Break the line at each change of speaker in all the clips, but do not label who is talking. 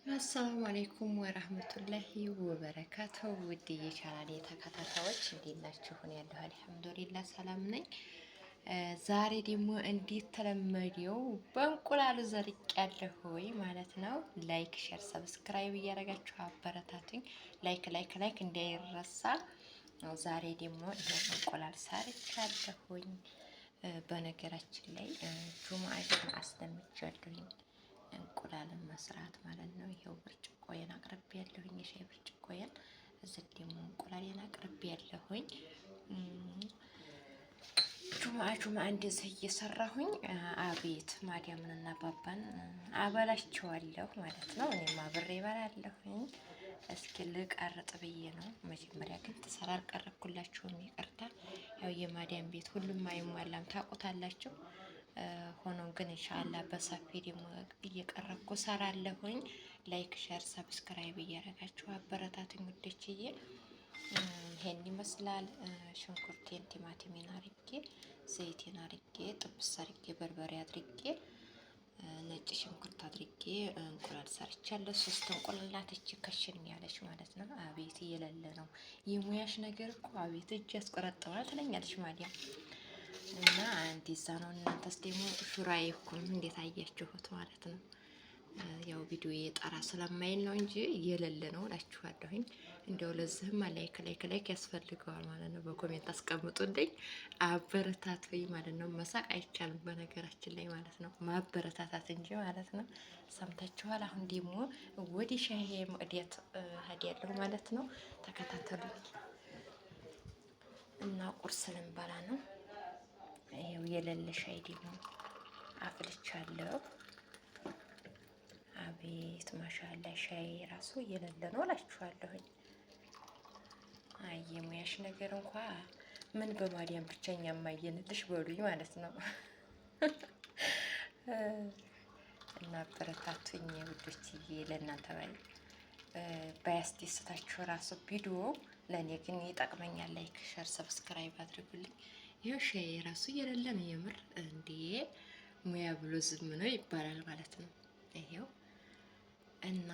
አሰላሙ አለይኩም ወራህመቱላሂ ወበረካቱሁ። ውድ የቻናሌ ተከታታዮች እንዴት ናችሁ? እኔ ያለሁ አልሐምዱሊላህ ሰላም ነኝ። ዛሬ ደግሞ እንዴት ተለመደው በእንቁላል ዘርቅ ያለሁ ማለት ነው። ላይክ፣ ሼር፣ ሰብስክራይብ እያደረጋችሁ አበረታቱኝ። ላይክ እንዳይረሳ። ዛሬ ደግሞ እንቁላል ሰርቻለሁኝ። በነገራችን ላይ ጁምአ አስለምጃለሁኝ እንቁላልን መስራት ማለት ነው። ይሄው ብርጭቆዬን አቅርቤ ያለሁኝ የሻይ ብርጭቆዬን፣ እዚህ ደግሞ እንቁላሌን አቅርቤ ያለሁኝ። ጁምአ እንደዚህ እየሰራሁኝ አቤት ማዲያምንና ባባን አበላቸዋለሁ ማለት ነው። እኔም አብሬ እበላለሁኝ። እስኪ ልቀርጥ ብዬ ነው። መጀመሪያ ግን ትሰራ አልቀረብኩላችሁም፣ ይቅርታ። ያው የማዲያም ቤት ሁሉም አይሟላም ታውቁታላችሁ። ሆኖም ግን ኢንሻአላህ በሰፊ ደግሞ እየቀረብኩ ሰራለሁኝ። ላይክ ሼር ሰብስክራይብ እያደረጋችሁ አበረታቱኝ ውዶችዬ። ይሄን ይመስላል። ሽንኩርቴን ቲማቲሜን አርጌ ዘይቴን አርጌ ጥብስ አርጌ በርበሬ አድርጌ ነጭ ሽንኩርት አድርጌ እንቁላል ሰርቻለሁ። 3 እንቁላል ናት እቺ ከሽን ያለች ማለት ነው። አቤት እየለለ ነው የሙያሽ ነገር እኮ አቤት እጅ ያስቆረጥማል ትለኛለች ማዲያ እና እንደዛ ነው። እናንተስ ደግሞ ሹራዬ እኮ እንዴት አያችሁት ማለት ነው። ያው ቪዲዮ የጠራ ስለማይል ነው እንጂ እየለለ ነው እላችኋለሁኝ። እንደው ለዚህም ላይክ ያስፈልገዋል ማለት ነው። በኮሜንት አስቀምጡልኝ አበረታቱኝ ማለት ነው። መሳቅ አይቻልም በነገራችን ላይ ማለት ነው፣ ማበረታታት እንጂ ማለት ነው። ሰምታችኋል። አሁን ደግሞ ወደ ሻይ መቅደት ሄዳለሁ ማለት ነው። ተከታተሉኝ እና ቁርስ ልንበላ ነው። ይሄው የሌለ ሻይ ደግሞ አፍልቻለሁ። አቤት ማሻአላ ሻይ ራሱ የሌለ ነው እላችኋለሁኝ። አየ ሙያሽ ነገር እንኳ ምን በማዲያም ብቸኛ ማየንልሽ በሉኝ ማለት ነው። እና አበረታቱኝ ውዶችዬ። ለእናንተ ባያስደስታችሁ ራሱ ቪዲዮ ለእኔ ግን ይጠቅመኛል። ላይክ ሸር ሰብስክራይብ አድርጉልኝ። ይኸው ሻይ ራሱ እየሌለ ነው የምር እንዴ! ሙያ ብሎ ዝም ነው ይባላል ማለት ነው። ይሄው እና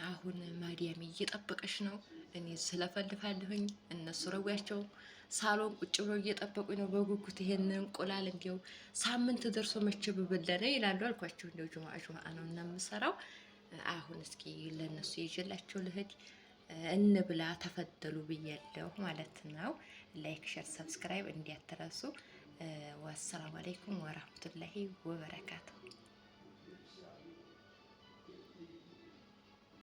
አሁን ማዲያም እየጠበቀች ነው። እኔ ስለፈልፋለሁኝ እነሱ ረዊያቸው ሳሎን ቁጭ ብለው እየጠበቁኝ ነው በጉጉት። ይሄን እንቁላል እንዲያው ሳምንት ደርሶ መቼ ብበለነ ይላሉ አልኳቸው። እንዲያው ጁምአ ነው እና የምሰራው። አሁን እስኪ ለነሱ ይዤላቸው ልሂድ እንብላ ተፈደሉ ብያለሁ ማለት ነው። ላይክ ሼር ሰብስክራይብ እንዲያተረሱ። ወሰላሙ አለይኩም ወራህመቱላሂ ወበረካቱ።